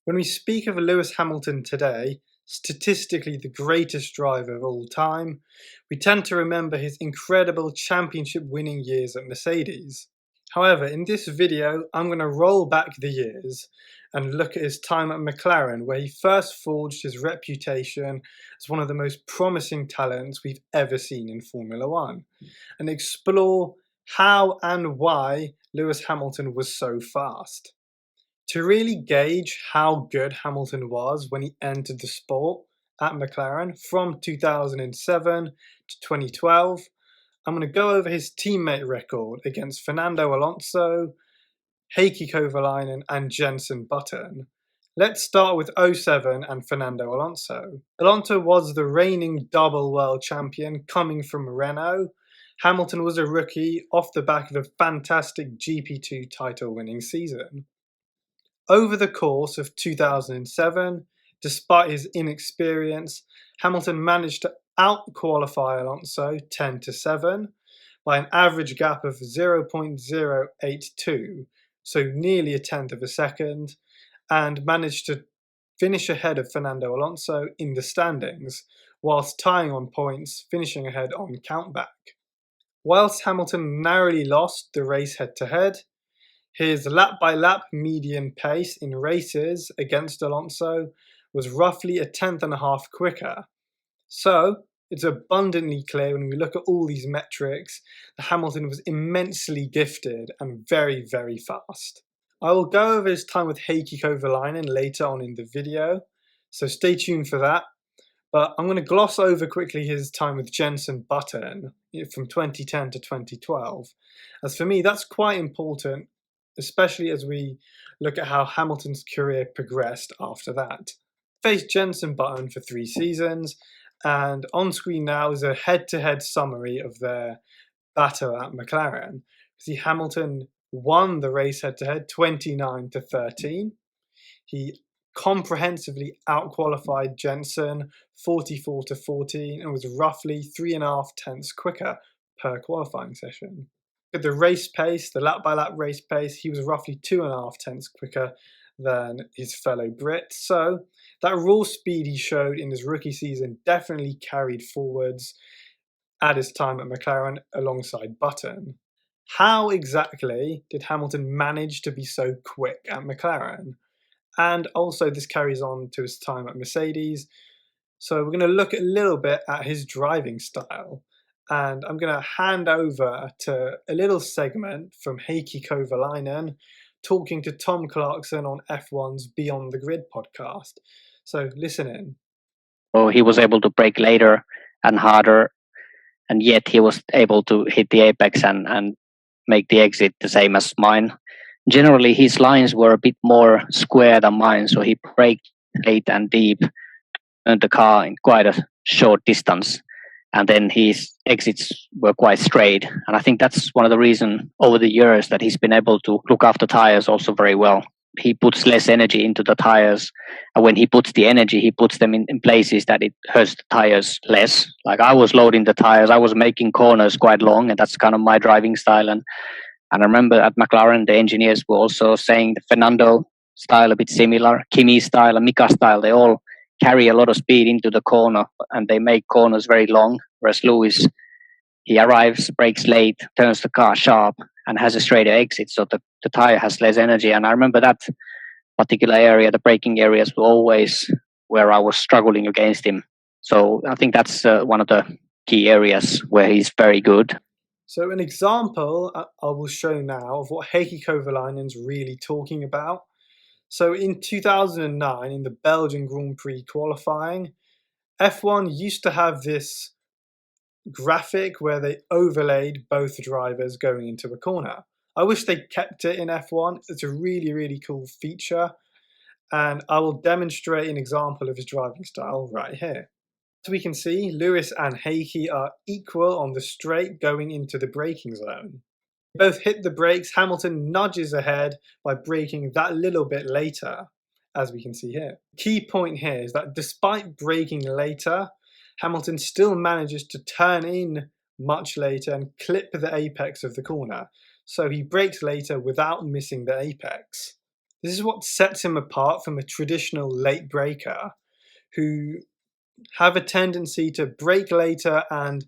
When we speak of Lewis Hamilton today, statistically the greatest driver of all time, we tend to remember his incredible championship winning years at Mercedes. However, in this video, I'm going to roll back the years and look at his time at Mclaren, where he first forged his reputation as one of the most promising talents we've ever seen in Formula One, and explore how and why Lewis Hamilton was so fast. To really gauge how good Hamilton was when he entered the sport at McLaren from 2007 to 2012, I'm going to go over his teammate record against Fernando Alonso, Heikki Kovalainen and Jensen Button. Let's start with 07 and Fernando Alonso. Alonso was the reigning double world champion coming from Renault. Hamilton was a rookie off the back of a fantastic GP2 title winning season. Over the course of 2007, despite his inexperience, Hamilton managed to out-qualify Alonso 10-7 by an average gap of 0.082, so nearly a tenth of a second, and managed to finish ahead of Fernando Alonso in the standings, whilst tying on points, finishing ahead on countback. Whilst Hamilton narrowly lost the race head-to-head, his lap-by-lap median pace in races against Alonso was roughly a tenth and a half quicker. So, it's abundantly clear when we look at all these metrics that Hamilton was immensely gifted and very, very fast. I will go over his time with Heikki Kovalainen later on in the video, so stay tuned for that. But I'm going to gloss over quickly his time with Jensen Button from 2010 to 2012, as for me that's quite important, especially as we look at how Hamilton's career progressed after that. Faced Jensen Button for 3 seasons, and on screen now is a head-to-head summary of their battle at McLaren. See, Hamilton won the race head-to-head 29-13. He comprehensively outqualified Jensen 44-14 and was roughly 3.5 tenths quicker per qualifying session. At the race pace, the lap-by-lap race pace, he was roughly 2.5 tenths quicker than his fellow Brit. So that raw speed he showed in his rookie season definitely carried forwards at his time at McLaren alongside Button. How exactly did Hamilton manage to be so quick at McLaren? And also this carries on to his time at Mercedes. So we're going to look a little bit at his driving style. And I'm going to hand over to a little segment from Heikki Kovalainen talking to Tom Clarkson on F1's Beyond the Grid podcast. So listen in. So he was able to brake later and harder, and yet he was able to hit the apex and make the exit the same as mine. Generally, his lines were a bit more square than mine, so he braked late and deep, turned the car in quite a short distance, and then his exits were quite straight. And I think that's one of the reasons over the years that he's been able to look after tires also very well. He puts less energy into the tires, and when he puts the energy, he puts them in places that it hurts the tires less. Like I was loading the tires, I was making corners quite long, and that's kind of my driving style. And I remember at McLaren, the engineers were also saying the Fernando style a bit similar, Kimi style and Mika style, they all carry a lot of speed into the corner and they make corners very long, whereas Lewis, he arrives, brakes late, turns the car sharp and has a straighter exit, so the tire has less energy. And I remember that particular area, the braking areas were always where I was struggling against him. So I think that's one of the key areas where he's very good. So an example I will show now of what Heikki Kovalainen's really talking about. So in 2009, in the Belgian Grand Prix qualifying, F1 used to have this graphic where they overlaid both drivers going into a corner. I wish they kept it in F1. It's a really, really cool feature. And I will demonstrate an example of his driving style right here. As we can see, Lewis and Heikki are equal on the straight going into the braking zone. They both hit the brakes. Hamilton nudges ahead by braking that little bit later, as we can see here. Key point here is that despite braking later, Hamilton still manages to turn in much later and clip the apex of the corner. So he brakes later without missing the apex. This is what sets him apart from a traditional late breaker who have a tendency to brake later and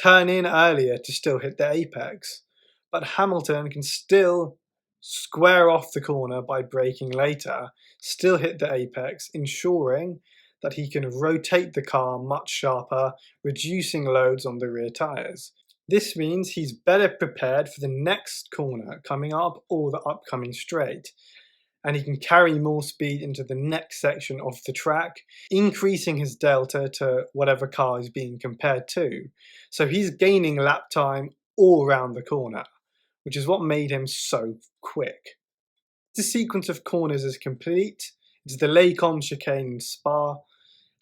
turn in earlier to still hit the apex. But Hamilton can still square off the corner by braking later, still hit the apex, ensuring that he can rotate the car much sharper, reducing loads on the rear tyres. This means he's better prepared for the next corner coming up or the upcoming straight, and he can carry more speed into the next section of the track, increasing his delta to whatever car is being compared to. So he's gaining lap time all around the corner, which is what made him so quick. The sequence of corners is complete. It's the Lecombe chicane in Spa.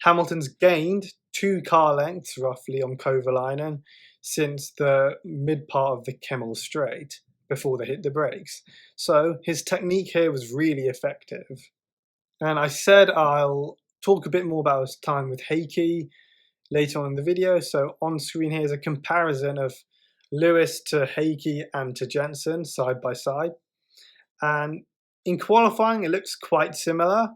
Hamilton's gained 2 car lengths roughly on Kovalainen since the mid part of the Kemmel straight before they hit the brakes. So his technique here was really effective. And I said I'll talk a bit more about his time with Heikki later on in the video. So on screen here is a comparison of Lewis to Heikki and to Jensen side by side. And in qualifying, it looks quite similar.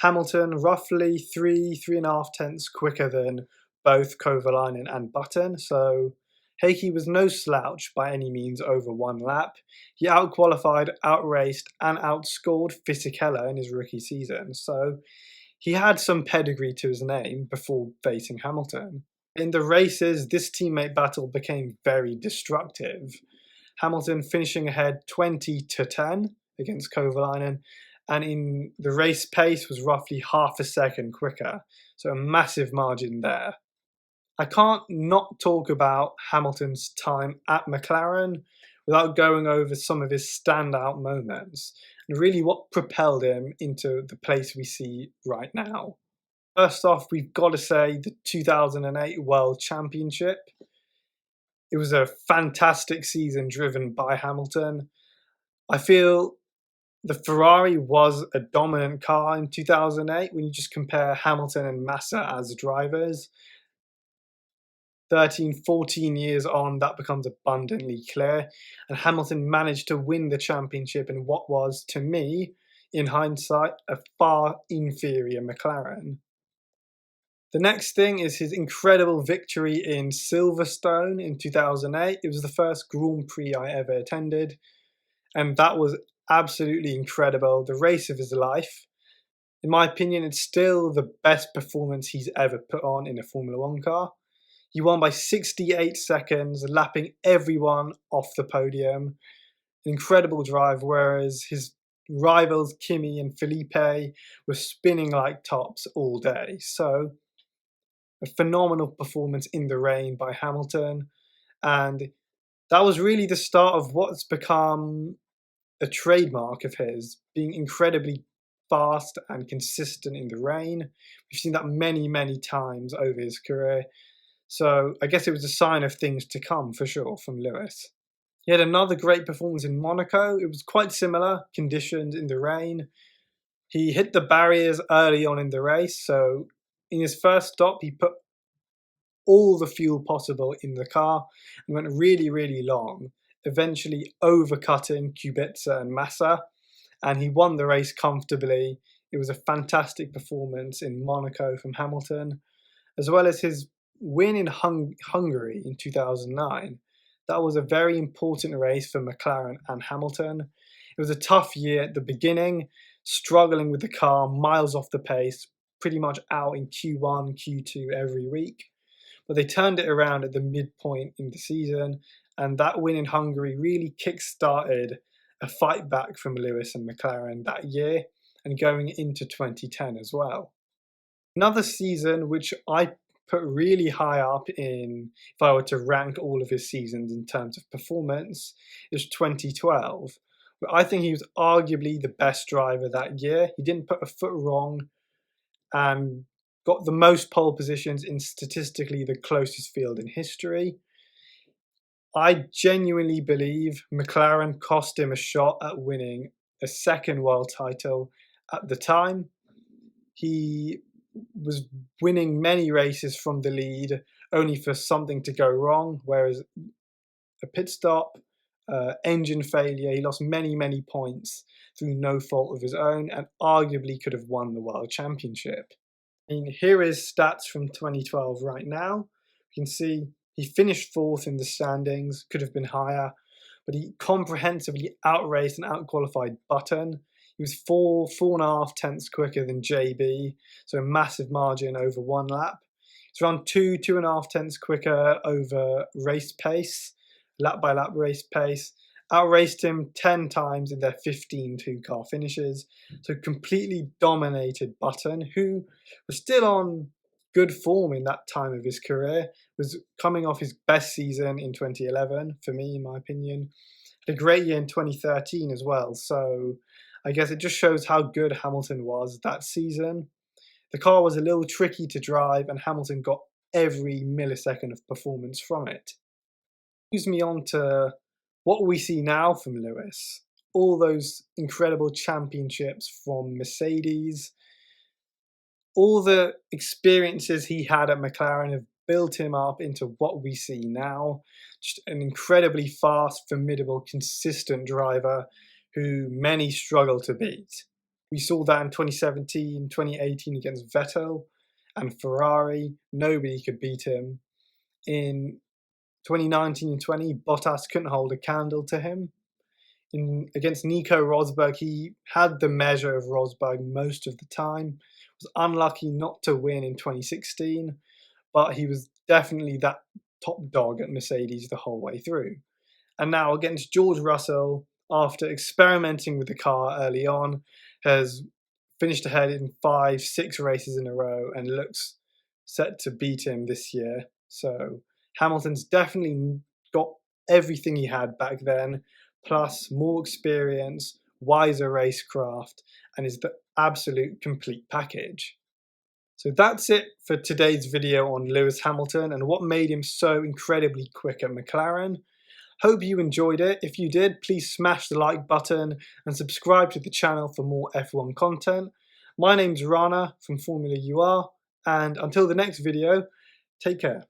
Hamilton roughly 3.5 tenths quicker than both Kovalainen and Button. So Heikki was no slouch by any means over 1 lap. He outqualified, outraced, and outscored Fisichella in his rookie season. So he had some pedigree to his name before facing Hamilton. In the races, this teammate battle became very destructive. Hamilton finishing ahead 20-10 against Kovalainen, and in the race pace was roughly half a second quicker, so a massive margin there. I can't not talk about Hamilton's time at Mclaren without going over some of his standout moments and really what propelled him into the place we see right now. First off, we've got to say the 2008 World Championship. It was a fantastic season driven by Hamilton. I feel the Ferrari was a dominant car in 2008 when you just compare Hamilton and Massa as drivers. 13, 14 years on, that becomes abundantly clear, and Hamilton managed to win the championship in what was, to me, in hindsight, a far inferior McLaren. The next thing is his incredible victory in Silverstone in 2008. It was the first Grand Prix I ever attended, and that was absolutely incredible, the race of his life. In my opinion, it's still the best performance he's ever put on in a Formula One car. He won by 68 seconds, lapping everyone off the podium. An incredible drive, whereas his rivals Kimi and Felipe were spinning like tops all day. So, a phenomenal performance in the rain by Hamilton. And that was really the start of what's become a trademark of his, being incredibly fast and consistent in the rain. We've seen that many, many times over his career. So I guess it was a sign of things to come for sure from Lewis. He had another great performance in Monaco. It was quite similar conditions in the rain. He hit the barriers early on in the race. So in his first stop, he put all the fuel possible in the car and went really, really long, eventually overcutting Kubica and Massa. And he won the race comfortably. It was a fantastic performance in Monaco from Hamilton, as well as his win in Hungary in 2009. That was a very important race for McLaren and Hamilton. It was a tough year at the beginning, struggling with the car, miles off the pace, pretty much out in Q1, Q2 every week. But they turned it around at the midpoint in the season, and that win in Hungary really kick-started a fight back from Lewis and McLaren that year and going into 2010 as well. Another season which I put really high up in, if I were to rank all of his seasons in terms of performance, is 2012. But I think he was arguably the best driver that year. He didn't put a foot wrong and got the most pole positions in statistically the closest field in history. I genuinely believe McLaren cost him a shot at winning a second world title at the time. He was winning many races from the lead only for something to go wrong, whereas a pit stop, engine failure. He lost many points through no fault of his own and arguably could have won the World Championship. I mean, here is stats from 2012 right now. You can see he finished 4th in the standings, could have been higher, but he comprehensively outraced and outqualified Button. He was 4.5 tenths quicker than JB, so a massive margin over 1 lap. It's around 2.5 tenths quicker over race pace, lap by lap race pace. Outraced him 10 times in their 15 two-car finishes, so completely dominated Button, who was still on good form in that time of his career, was coming off his best season in 2011, for me, in my opinion. Had a great year in 2013 as well, so I guess it just shows how good Hamilton was that season. The car was a little tricky to drive, and Hamilton got every millisecond of performance from it. Moves me on to what we see now from Lewis. All those incredible championships from Mercedes, all the experiences he had at McLaren have built him up into what we see now. Just an incredibly fast, formidable, consistent driver who many struggle to beat. We saw that in 2017, 2018 against Vettel and Ferrari. Nobody could beat him. In 2019 and 20, Bottas couldn't hold a candle to him. Against Nico Rosberg, he had the measure of Rosberg most of the time. Was unlucky not to win in 2016, but he was definitely that top dog at Mercedes the whole way through. And now against George Russell, after experimenting with the car early on, has finished ahead in 5-6 races in a row and looks set to beat him this year. So Hamilton's definitely got everything he had back then, plus more experience, wiser racecraft, and is the absolute complete package. So that's it for today's video on Lewis Hamilton and what made him so incredibly quick at McLaren. Hope you enjoyed it. If you did, please smash the like button and subscribe to the channel for more F1 content. My name's Rana from Formula UR, and until the next video, take care.